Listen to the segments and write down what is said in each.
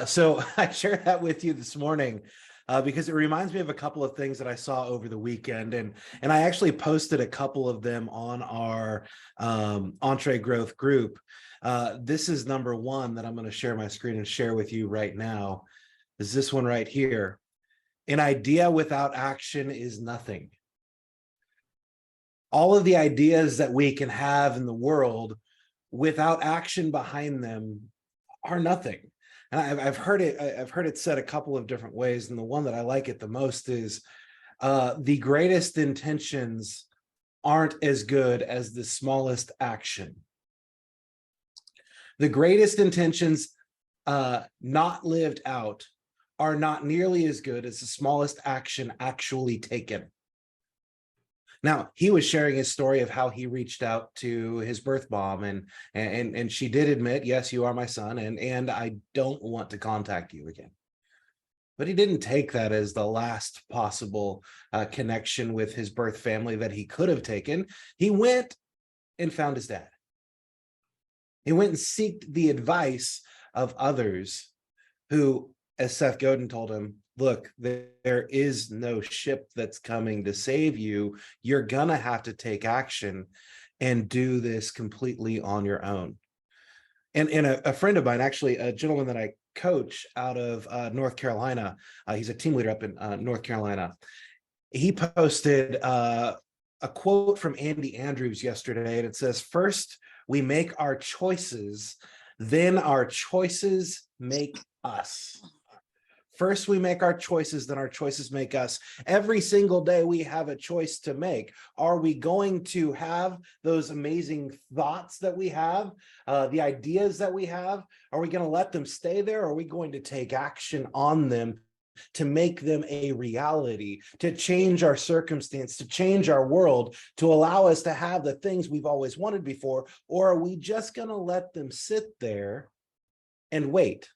So I shared that with you this morning because it reminds me of a couple of things that I saw over the weekend, and I actually posted a couple of them on our Entree Growth group. This is number one that I'm going to share my screen and share with you right now. Is this one right here? An idea without action is nothing. All of the ideas that we can have in the world without action behind them are nothing. And I've heard it said a couple of different ways, and the one that I like it the most is the greatest intentions aren't as good as the smallest action. The greatest intentions not lived out are not nearly as good as the smallest action actually taken. Now, he was sharing his story of how he reached out to his birth mom, and she did admit, yes, you are my son, and I don't want to contact you again. But he didn't take that as the last possible connection with his birth family that he could have taken. He went and found his dad. He went and sought the advice of others who, as Seth Godin told him, look, there is no ship that's coming to save you. You're gonna have to take action and do this completely on your own. And a friend of mine, actually a gentleman that I coach out of North Carolina, he's a team leader up in North Carolina. He posted a quote from Andy Andrews yesterday, and it says, first we make our choices, then our choices make us. First, we make our choices, then our choices make us. Every single day we have a choice to make. Are we going to have those amazing thoughts that we have, the ideas that we have? Are we going to let them stay there? Or are we going to take action on them to make them a reality, to change our circumstance, to change our world, to allow us to have the things we've always wanted before? Or are we just going to let them sit there and wait?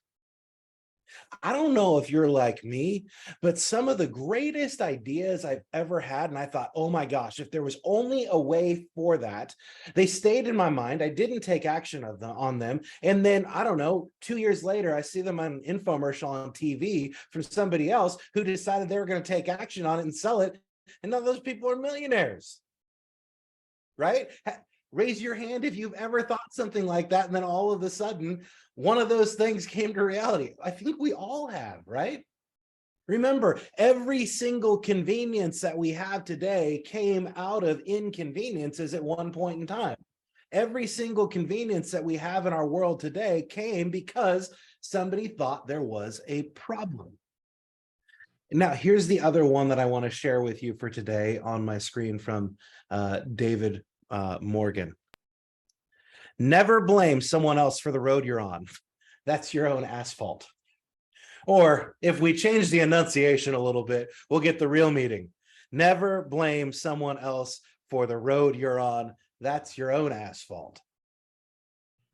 I don't know if you're like me, but some of the greatest ideas I've ever had, and I thought, oh my gosh, if there was only a way for that, they stayed in my mind. I didn't take action on them. And then, I don't know, 2 years later, I see them on an infomercial on TV from somebody else who decided they were going to take action on it and sell it. And now those people are millionaires, right? Raise your hand if you've ever thought something like that, and then all of a sudden, one of those things came to reality. I think we all have, right? Remember, every single convenience that we have today came out of inconveniences at one point in time. Every single convenience that we have in our world today came because somebody thought there was a problem. Now, here's the other one that I want to share with you for today on my screen from David Morgan. Never blame someone else for the road you're on. That's your own asphalt. Or if we change the enunciation a little bit, we'll get the real meaning. Never blame someone else for the road you're on. That's your own asphalt,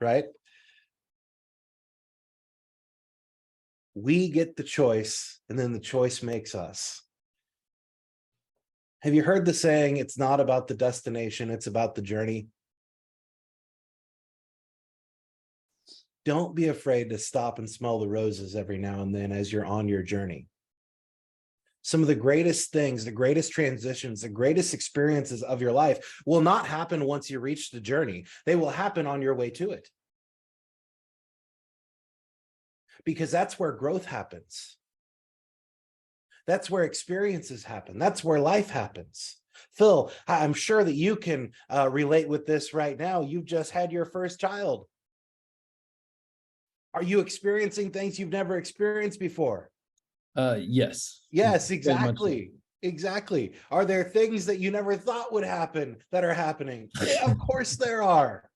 right? We get the choice, and then the choice makes us. Have you heard the saying, it's not about the destination, it's about the journey? Don't be afraid to stop and smell the roses every now and then as you're on your journey. Some of the greatest things, the greatest transitions, the greatest experiences of your life will not happen once you reach the journey. They will happen on your way to it. Because that's where growth happens. That's where experiences happen. That's where life happens. Phil, I'm sure that you can relate with this right now. You've just had your first child. Are you experiencing things you've never experienced before? Yes. Yes, Very much so. exactly. Exactly. Are there things that you never thought would happen that are happening? Yeah, of course there are.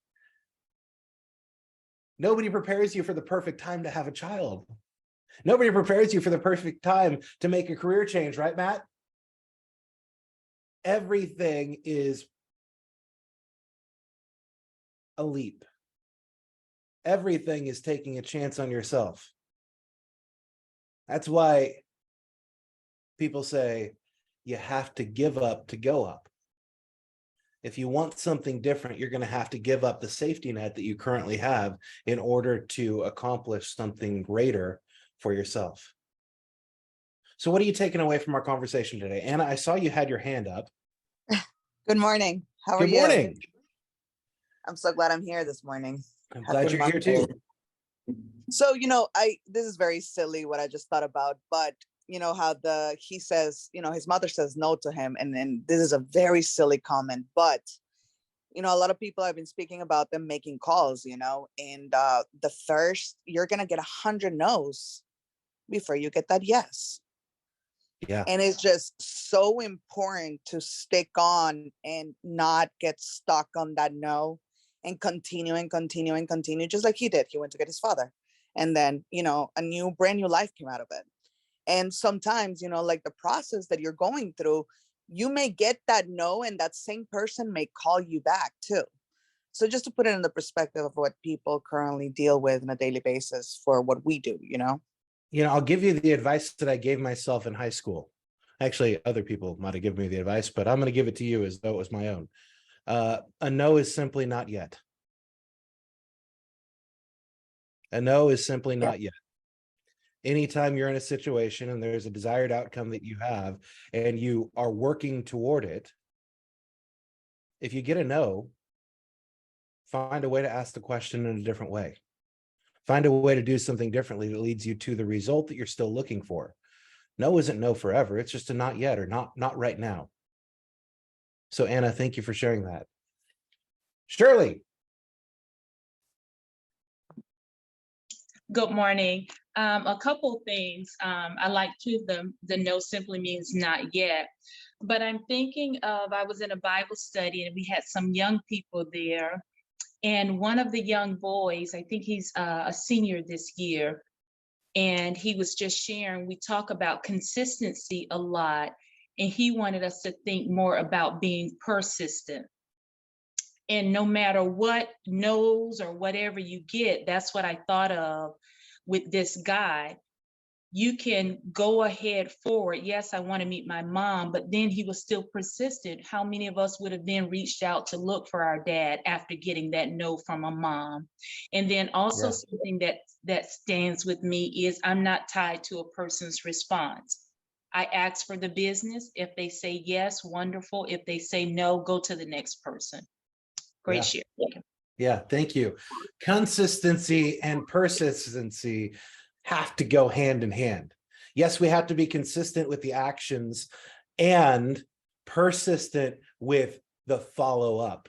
Nobody prepares you for the perfect time to have a child. Nobody prepares you for the perfect time to make a career change, right, Matt? Everything is a leap. Everything is taking a chance on yourself. That's why people say you have to give up to go up. If you want something different, you're going to have to give up the safety net that you currently have in order to accomplish something greater for yourself. So what are you taking away from our conversation today? Anna, I saw you had your hand up. Good morning. How are Good you? morning. I'm so glad I'm here this morning. I'm glad you're here too. So, this is very silly what I just thought about, but how he says, his mother says no to him. And then this is a very silly comment, but a lot of people have been speaking about them making calls, and the first, you're going to get 100 no's before you get that yes. Yeah. And it's just so important to stick on and not get stuck on that no, and continue and continue and continue, just like he did. He went to get his father. And then, a brand new life came out of it. And sometimes, like the process that you're going through, you may get that no, and that same person may call you back too. So just to put it in the perspective of what people currently deal with on a daily basis for what we do, I'll give you the advice that I gave myself in high school. Actually, other people might have given me the advice, but I'm going to give it to you as though it was my own. A no is simply not yet. A no is simply not yet. Anytime you're in a situation and there's a desired outcome that you have and you are working toward it, if you get a no, find a way to ask the question in a different way. Find a way to do something differently that leads you to the result that you're still looking for. No isn't no forever. It's just a not yet, or not right now. So Anna, thank you for sharing that. Shirley. Good morning. A couple things. I like too, the no simply means not yet. But I'm thinking of, I was in a Bible study and we had some young people there. And one of the young boys, I think he's a senior this year, and he was just sharing, we talk about consistency a lot, and he wanted us to think more about being persistent. And no matter what no's or whatever you get, that's what I thought of with this guy. You can go ahead forward. Yes, I want to meet my mom, but then he was still persistent. How many of us would have then reached out to look for our dad after getting that no from a mom? And then also something that stands with me is I'm not tied to a person's response. I ask for the business. If they say yes, wonderful. If they say no, go to the next person. Great share. Yeah, thank you. Consistency and persistency have to go hand in hand. Yes, we have to be consistent with the actions and persistent with the follow-up.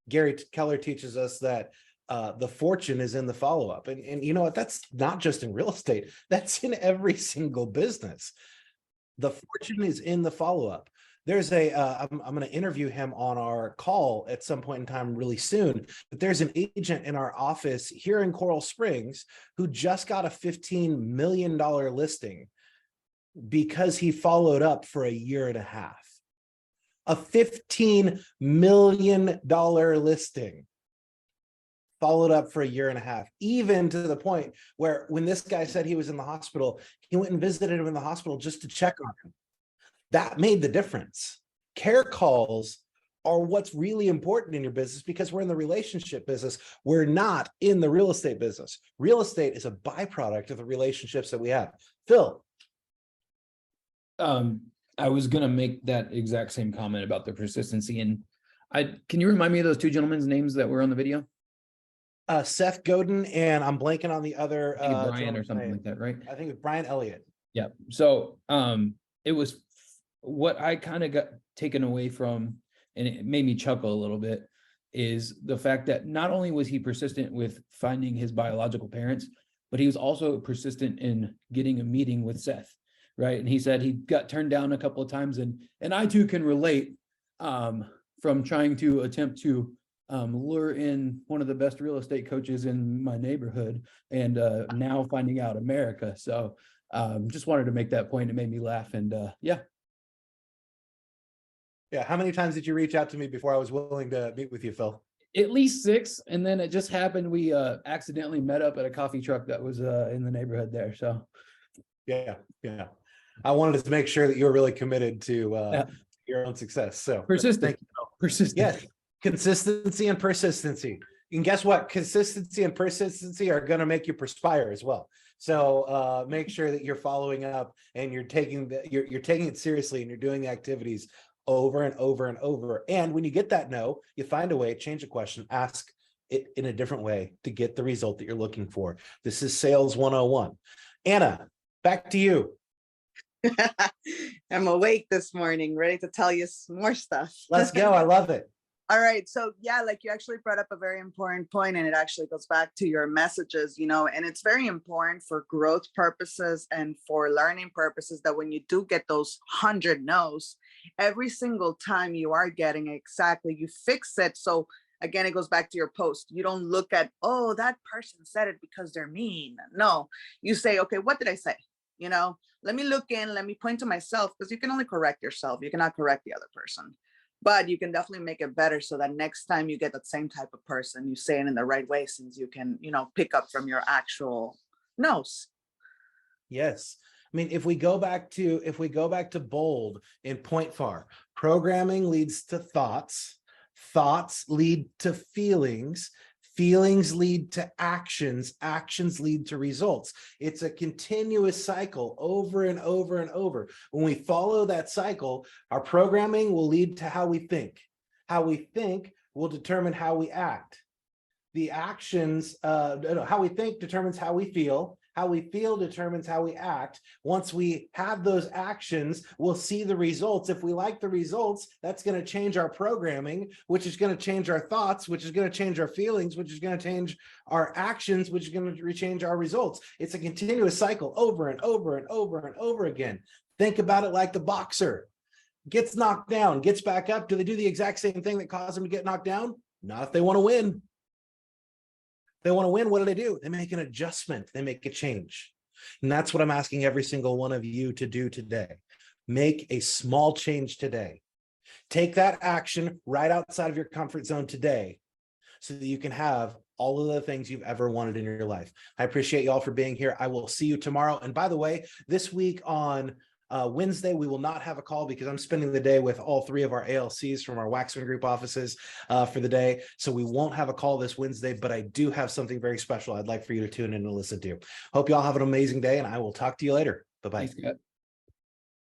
Gary Keller teaches us that the fortune is in the follow-up. And you know what? That's not just in real estate. That's in every single business. The fortune is in the follow-up. There's I'm going to interview him on our call at some point in time really soon, but there's an agent in our office here in Coral Springs who just got a $15 million listing because he followed up for a year and a half. A $15 million listing followed up for a year and a half, even to the point where when this guy said he was in the hospital, he went and visited him in the hospital just to check on him. That made the difference. Care calls are what's really important in your business because we're in the relationship business. We're not in the real estate business. Real estate is a byproduct of the relationships that we have. Phil. I was going to make that exact same comment about the persistency. And can you remind me of those two gentlemen's names that were on the video? Seth Godin, and I'm blanking on the other Brian or something like that, right? I think it's Brian Elliott. Yeah. So it was what I kind of got taken away from, and it made me chuckle a little bit, is the fact that not only was he persistent with finding his biological parents, but he was also persistent in getting a meeting with Seth, right? And he said he got turned down a couple of times, and I too can relate from trying to attempt to lure in one of the best real estate coaches in my neighborhood, and now finding out America. So just wanted to make that point. It made me laugh, and yeah. Yeah, how many times did you reach out to me before I was willing to meet with you, Phil? At least 6, and then it just happened we accidentally met up at a coffee truck that was in the neighborhood there. So yeah, I wanted to make sure that you were really committed to your own success. So persistent. thank Persistent. Yes, consistency and persistency. And guess what? Consistency and persistency are going to make you perspire as well. So make sure that you're following up and you're taking you're taking it seriously and you're doing the activities over and over and over. And when you get that no, you find a way, change the question, ask it in a different way to get the result that you're looking for. This is sales 101. Anna, back to you. I'm awake this morning, ready to tell you some more stuff. Let's go. I love it. All right. So yeah, like you actually brought up a very important point, and it actually goes back to your messages, and it's very important for growth purposes and for learning purposes that when you do get those 100 no's, every single time you are getting it exactly, you fix it. So again, it goes back to your post. You don't look at, oh, that person said it because they're mean. No, you say, okay, what did I say? Let me look in, let me point to myself, because you can only correct yourself. You cannot correct the other person, but you can definitely make it better so that next time you get that same type of person, you say it in the right way, since you can, pick up from your actual no's. Yes. I mean, if we go back to bold in point far, programming leads to thoughts, thoughts lead to feelings, feelings lead to actions, actions lead to results. It's a continuous cycle over and over and over. When we follow that cycle, our programming will lead to how we think. How we think will determine how we act. The actions, how we think determines how we feel. How we feel determines how we act. Once we have those actions, we'll see the results. If we like the results, that's going to change our programming, which is going to change our thoughts, which is going to change our feelings, which is going to change our actions, which is going to change our results. It's a continuous cycle over and over and over and over again. Think about it like the boxer gets knocked down, gets back up. Do they do the exact same thing that caused them to get knocked down? Not if they want to win. They want to win. What do? They make an adjustment. They make a change. And that's what I'm asking every single one of you to do today. Make a small change today. Take that action right outside of your comfort zone today so that you can have all of the things you've ever wanted in your life. I appreciate you all for being here. I will see you tomorrow. And by the way, this week on Wednesday, we will not have a call because I'm spending the day with all three of our ALCs from our Waxman Group offices for the day. So we won't have a call this Wednesday, but I do have something very special I'd like for you to tune in and listen to. Hope you all have an amazing day, and I will talk to you later. Bye-bye. Thanks, Scott.